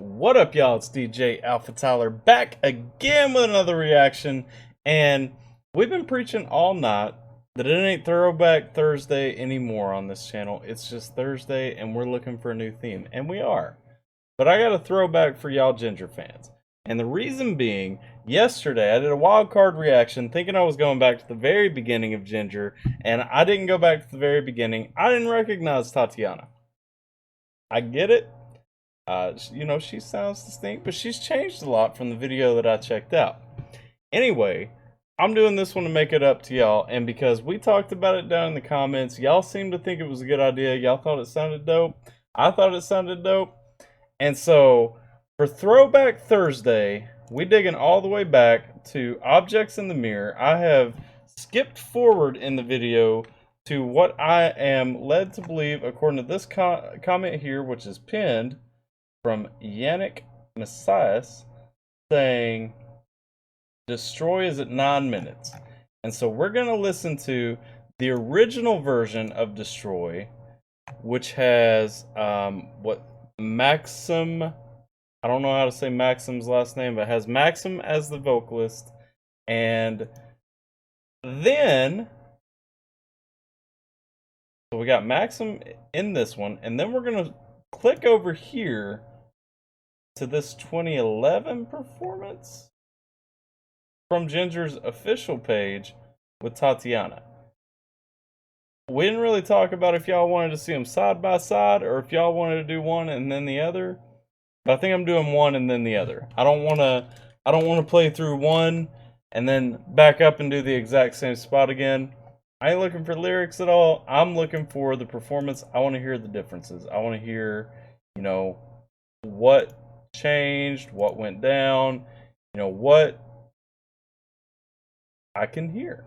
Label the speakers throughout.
Speaker 1: What up, y'all? It's DJ AlphaTyler back again with another reaction, and we've been preaching all night that it ain't Throwback Thursday anymore on this channel. It's just Thursday, and we're looking for a new theme, and we are. But I got a throwback for y'all Jinjer fans, and the reason being, yesterday I did a wild card reaction thinking I was going back to the very beginning of Jinjer, and I didn't go back to the very beginning. I didn't recognize Tatiana. I get it. You know, she sounds distinct, but she's changed a lot from the video that I checked out. Anyway, I'm doing this one to make it up to y'all, and because we talked about it down in the comments, y'all seemed to think it was a good idea. Y'all thought it sounded dope. I thought it sounded dope. And so, for Throwback Thursday, we digging all the way back to Objects in the Mirror. I have skipped forward in the video to what I am led to believe, according to this comment here, which is pinned from Yannick Messias, saying Destroy is at 9 minutes. And so we're going to listen to the original version of Destroy, which has Maxim, I don't know how to say Maxim's last name, but it has Maxim as the vocalist. And then, so we got Maxim in this one, and then we're going to click over here to this 2011 performance from Jinjer's official page with Tatiana. We didn't really talk about if y'all wanted to see them side by side or if y'all wanted to do one and then the other. But I think I'm doing one and then the other. I don't want to play through one and then back up and do the exact same spot again. I ain't looking for lyrics at all. I'm looking for the performance. I want to hear the differences. I want to hear, you know, what changed, what went down, you know, what I can hear.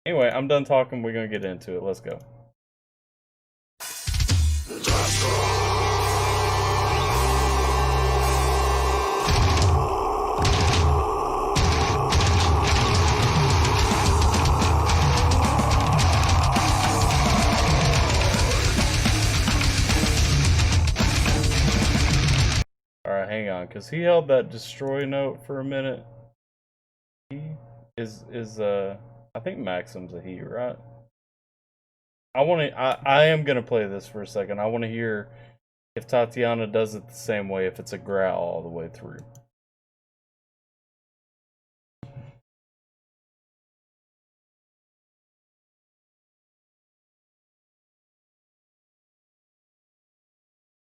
Speaker 1: Anyway, I'm done talking. We're going to get into it. Let's go. Alright, hang on, because he held that destroy note for a minute. He is I think Maxim's a he, right? I am gonna play this for a second. I want to hear if Tatiana does it the same way, if it's a growl all the way through.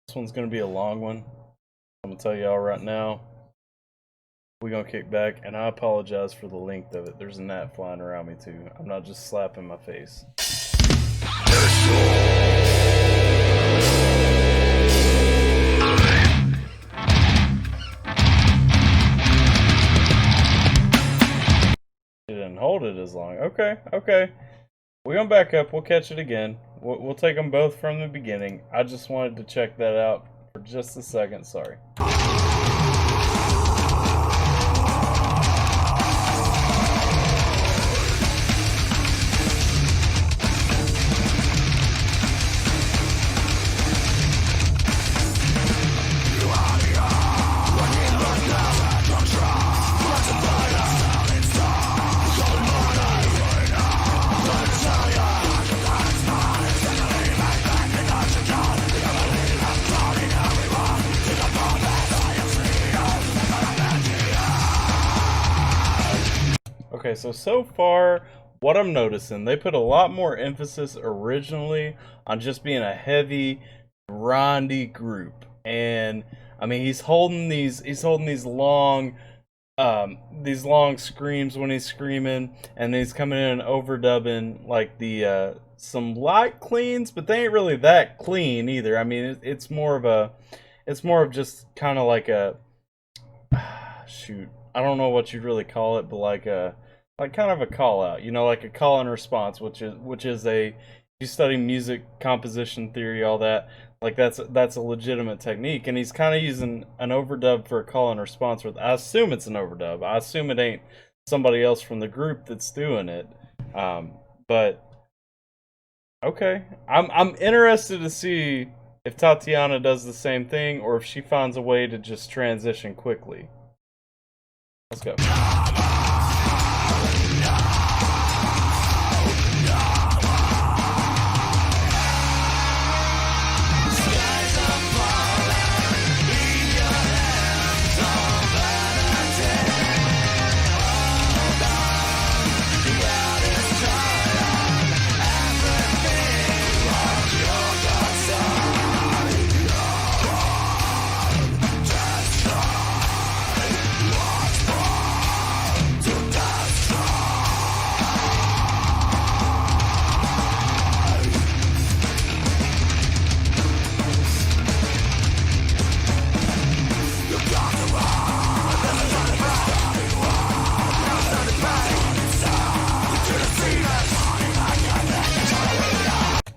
Speaker 1: This one's gonna be a long one. I'm gonna tell y'all right now. We're gonna kick back, and I apologize for the length of it. There's a gnat flying around me too. I'm not just slapping my face. It didn't hold it as long. Okay. We're gonna back up. We'll catch it again. We'll take them both from the beginning. I just wanted to check that out for just a second. Sorry. Okay, so far, what I'm noticing, they put a lot more emphasis originally on just being a heavy, grindy group. And I mean, he's holding these long screams when he's screaming, and he's coming in and overdubbing like the some light cleans, but they ain't really that clean either. I mean, it's more of just kind of like a shoot. I don't know what you'd really call it, but like kind of a call out, you know, like a call and response, which is if you study music composition theory, all that, like that's a legitimate technique. And he's kind of using an overdub for a call and response. I assume it's an overdub. I assume it ain't somebody else from the group that's doing it. But okay, I'm interested to see if Tatiana does the same thing or if she finds a way to just transition quickly. Let's go.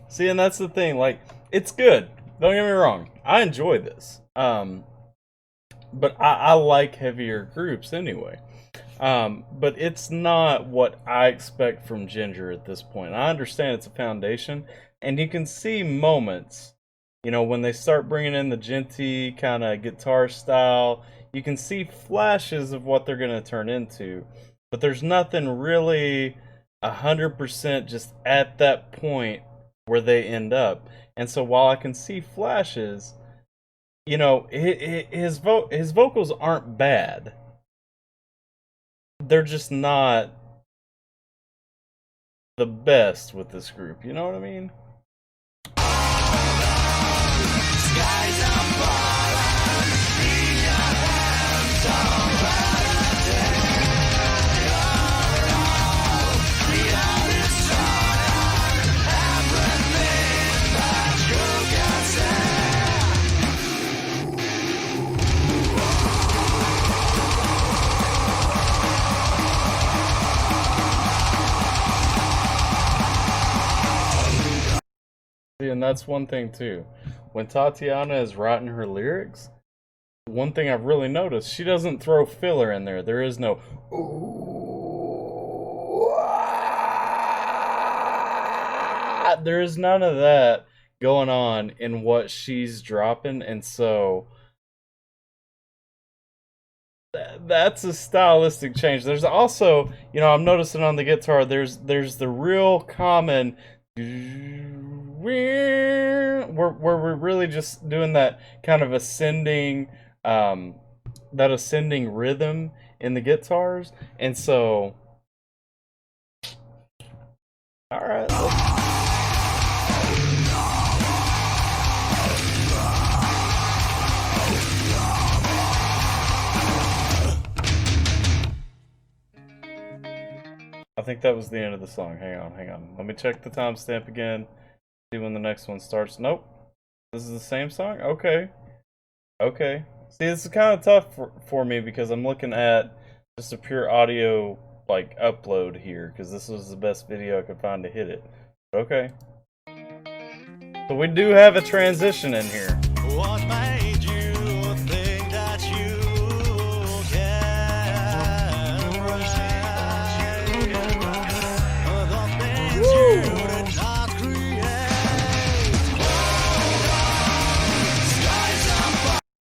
Speaker 1: See, and that's the thing, like, it's good. Don't get me wrong. I enjoy this. But I like heavier groups anyway. But it's not what I expect from Jinjer at this point. I understand it's a foundation, and you can see moments, you know, when they start bringing in the djenty kind of guitar style, you can see flashes of what they're going to turn into. But there's nothing really 100% just at that point where they end up. And so while I can see flashes, you know, his vocals aren't bad. They're just not the best with this group, you know what I mean? And that's one thing too. When Tatiana is writing her lyrics, one thing I've really noticed, she doesn't throw filler in there. There is no ooh, ah. There is none of that going on in what she's dropping, and so that's a stylistic change. There's also, you know, I'm noticing on the guitar, there's the real common where we're really just doing that kind of ascending that ascending rhythm in the guitars. And so all right, I think that was the end of the song. Hang on. Let me check the timestamp again. See when the next one starts. Nope. This is the same song? Okay. Okay. See, this is kind of tough for me because I'm looking at just a pure audio like upload here because this was the best video I could find to hit it. Okay. So we do have a transition in here. What made you think that you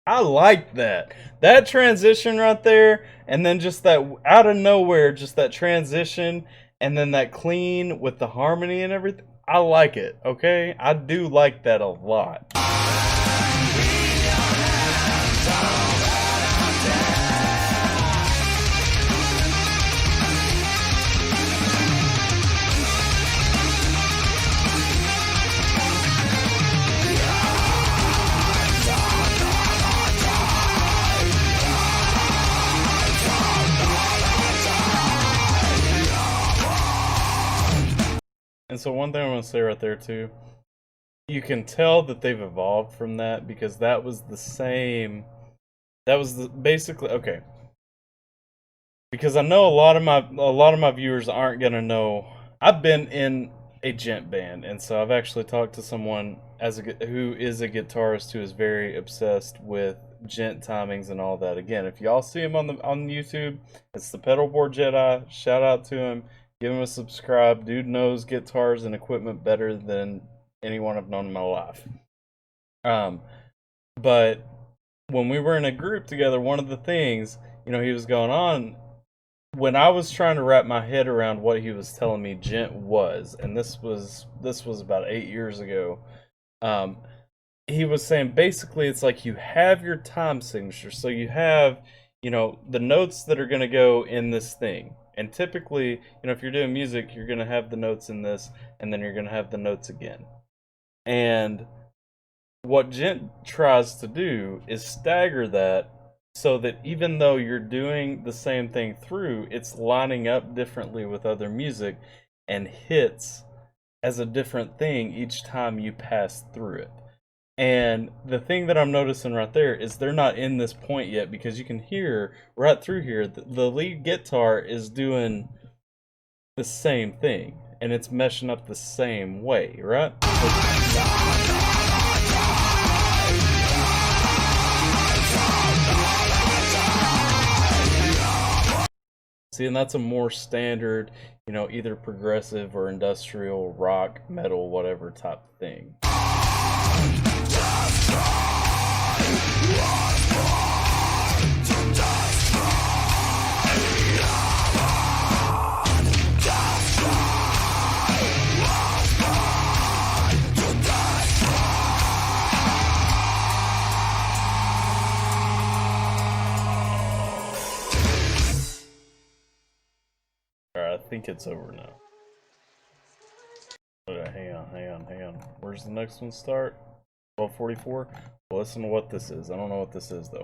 Speaker 1: I like that. That transition right there, and then just that out of nowhere, just that transition, and then that clean with the harmony and everything. I like it, okay? I do like that a lot. And so one thing I want to say right there too, you can tell that they've evolved from that because that was the same, that was basically, okay. Because I know a lot of my viewers aren't going to know, I've been in a djent band, and so I've actually talked to someone who is a guitarist who is very obsessed with djent timings and all that. Again, if y'all see him on YouTube, it's the Pedalboard Jedi. Shout out to him. Give him a subscribe. Dude knows guitars and equipment better than anyone I've known in my life. Um, but when we were in a group together, one of the things, he was going on when I was trying to wrap my head around what he was telling me gent was, and this was about 8 years ago. He was saying basically it's like you have your time signature, so you have the notes that are going to go in this thing, and typically if you're doing music, you're going to have the notes in this, and then you're going to have the notes again. And what gent tries to do is stagger that so that even though you're doing the same thing through, it's lining up differently with other music and hits as a different thing each time you pass through it. And the thing that I'm noticing right there is they're not in this point yet, because you can hear right through here the lead guitar is doing the same thing and it's meshing up the same way, right? See, and that's a more standard, either progressive or industrial rock, metal, whatever type thing. Alright, I think it's over now. Hang on. Where's the next one start? 12:44? Well, listen to what this is. I don't know what this is, though.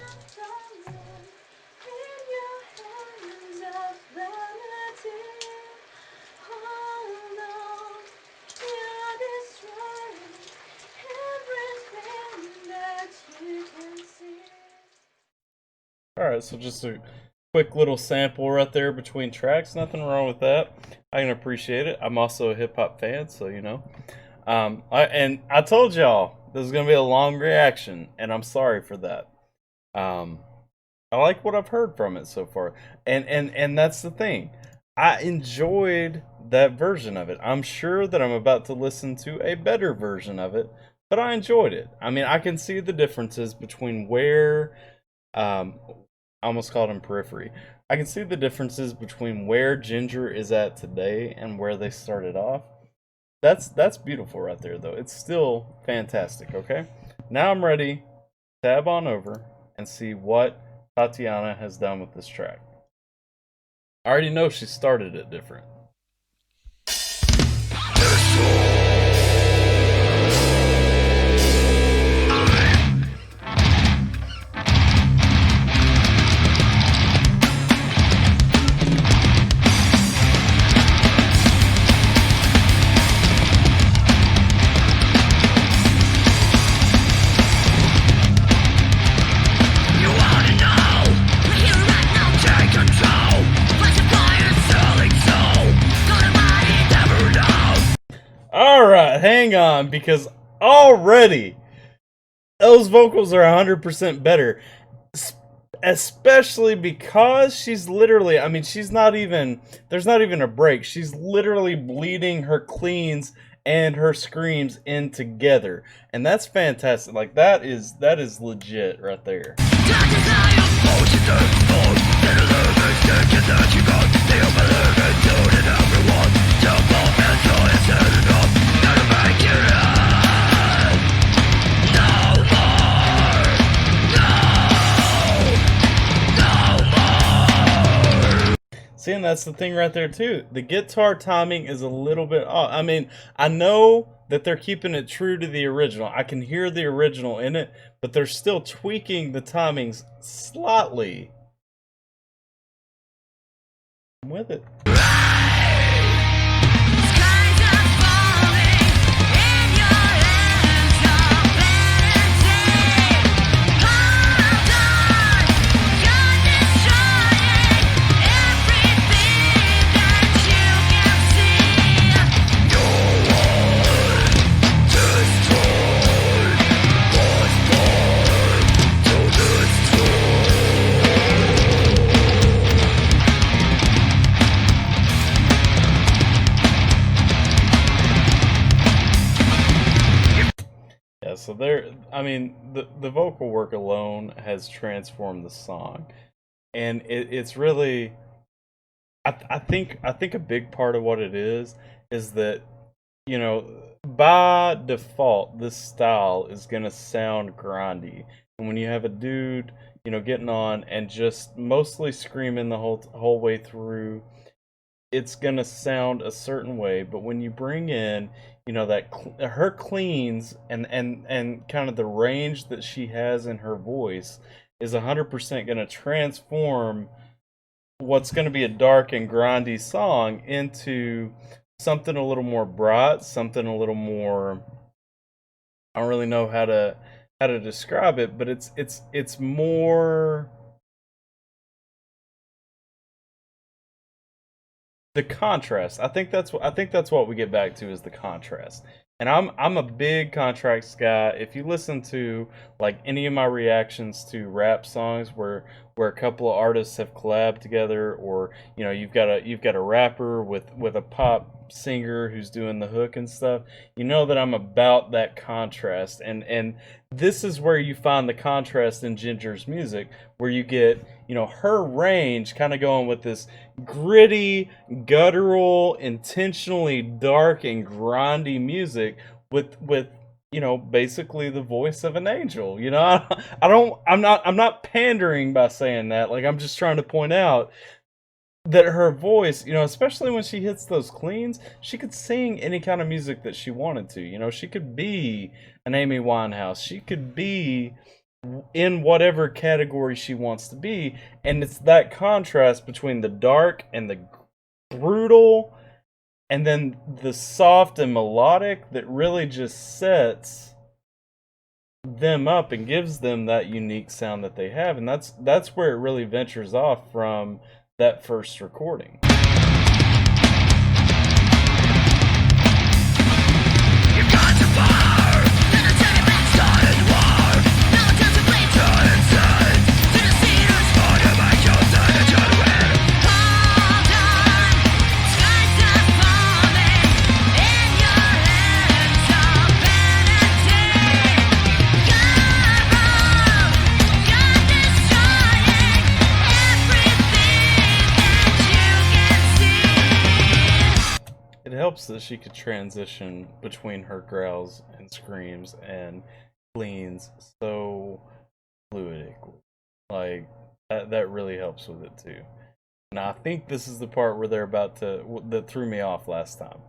Speaker 1: Alright, so just a quick little sample right there between tracks. Nothing wrong with that. I can appreciate it. I'm also a hip-hop fan, so I told y'all this is going to be a long reaction, and I'm sorry for that. I like what I've heard from it so far. And that's the thing. I enjoyed that version of it. I'm sure that I'm about to listen to a better version of it, but I enjoyed it. I mean, I can see the differences between where... I almost called him Periphery. I can see the differences between where Jinjer is at today and where they started off. That's beautiful right there, though. It's still fantastic, okay? Now I'm ready to tab on over and see what Tatiana has done with this track. I already know she started it different. Alright, hang on, because already those vocals are 100% better. Especially because she's literally, I mean, there's not even a break. She's literally bleeding her cleans and her screams in together. And that's fantastic. Like, that is legit right there. See, and that's the thing right there too. The guitar timing is a little bit off. I mean, I know that they're keeping it true to the original. I can hear the original in it, but they're still tweaking the timings slightly. I'm with it. there. I mean, the vocal work alone has transformed the song, and it's really. I think a big part of what it is that by default this style is gonna sound grindy, and when you have a dude getting on and just mostly screaming the whole way through, it's gonna sound a certain way. But when you bring in that her cleans and kind of the range that she has in her voice is 100% gonna transform what's going to be a dark and grindy song into something a little more bright, something a little more. I don't really know how to describe it, but it's more the contrast. I think that's what we get back to is the contrast. And I'm a big contrast guy. If you listen to like any of my reactions to rap songs where a couple of artists have collabed together, or you've got a rapper with a pop singer who's doing the hook and stuff, you know that I'm about that contrast. And this is where you find the contrast in Jinjer's music, where you get her range kind of going with this gritty, guttural, intentionally dark and grindy music with basically the voice of an angel. I'm not pandering by saying that. Like, I'm just trying to point out that her voice, especially when she hits those cleans, she could sing any kind of music that she wanted to. She could be an Amy Winehouse. She could be in whatever category she wants to be, and it's that contrast between the dark and the brutal and then the soft and melodic that really just sets them up and gives them that unique sound that they have. And that's where it really ventures off from that first recording. It helps that she could transition between her growls and screams and cleans so fluidly. Like, that really helps with it too. Now I think this is the part where that threw me off last time.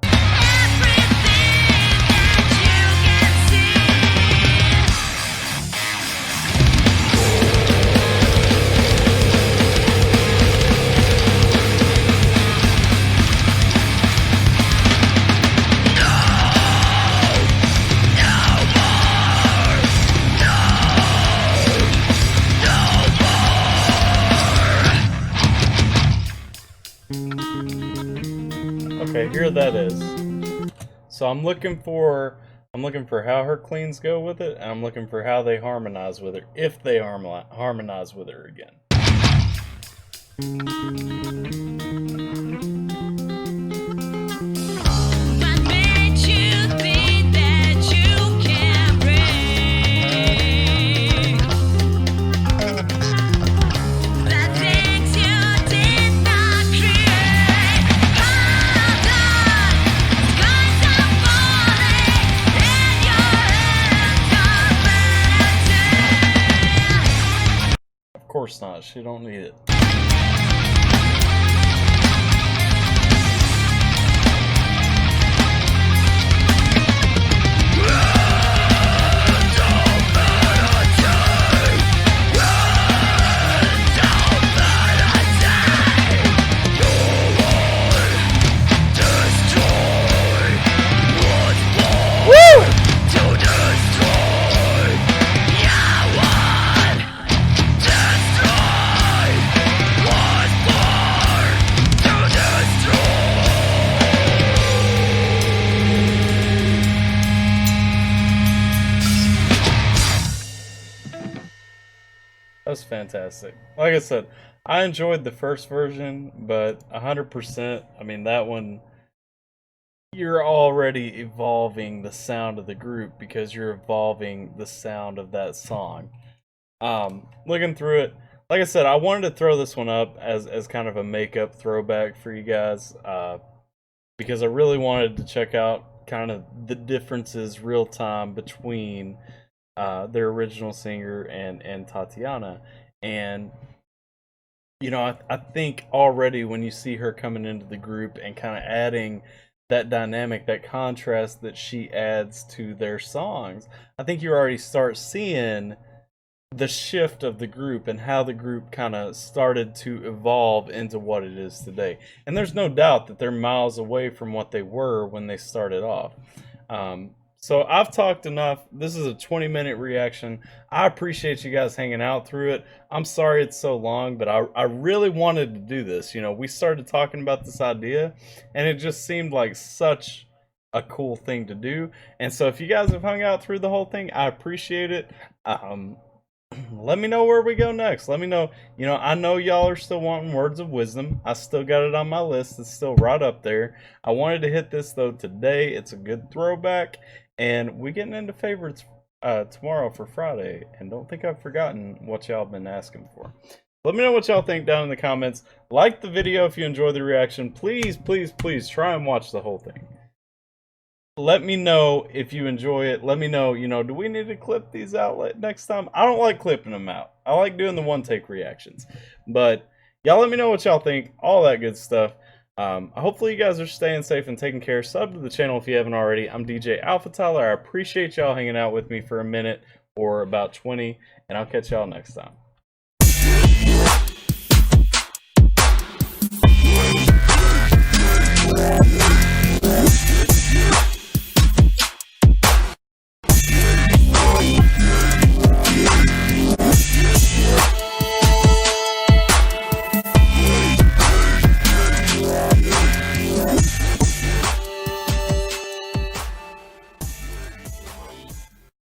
Speaker 1: Okay, here that is. So I'm looking for how her cleans go with it, and I'm looking for how they harmonize with her, if they harmonize with her again. Of course not, she don't need it. That's fantastic. Like I said, I enjoyed the first version, but 100%, I mean, that one you're already evolving the sound of the group because you're evolving the sound of that song. Looking through it, like I said, I wanted to throw this one up as kind of a makeup throwback for you guys, because I really wanted to check out kind of the differences real time between their original singer and Tatiana. And I think already when you see her coming into the group and kind of adding that dynamic, that contrast that she adds to their songs, I think you already start seeing the shift of the group and how the group kind of started to evolve into what it is today. And there's no doubt that they're miles away from what they were when they started off. So I've talked enough. This is a 20-minute reaction. I appreciate you guys hanging out through it. I'm sorry it's so long, but I really wanted to do this. We started talking about this idea, and it just seemed like such a cool thing to do. And so if you guys have hung out through the whole thing, I appreciate it. Let me know where we go next. Let me know. I know y'all are still wanting words of wisdom. I still got it on my list. It's still right up there. I wanted to hit this though today. It's a good throwback. And we're getting into favorites tomorrow for Friday. And don't think I've forgotten what y'all been asking for. Let me know what y'all think down in the comments. Like the video if you enjoy the reaction. Please, please, please try and watch the whole thing. Let me know if you enjoy it. Let me know, do we need to clip these out next time? I don't like clipping them out. I like doing the one-take reactions. But y'all let me know what y'all think. All that good stuff. Hopefully you guys are staying safe and taking care. Sub to the channel if you haven't already. I'm DJ AlphaTyler. I appreciate y'all hanging out with me for a minute or about 20. And I'll catch y'all next time.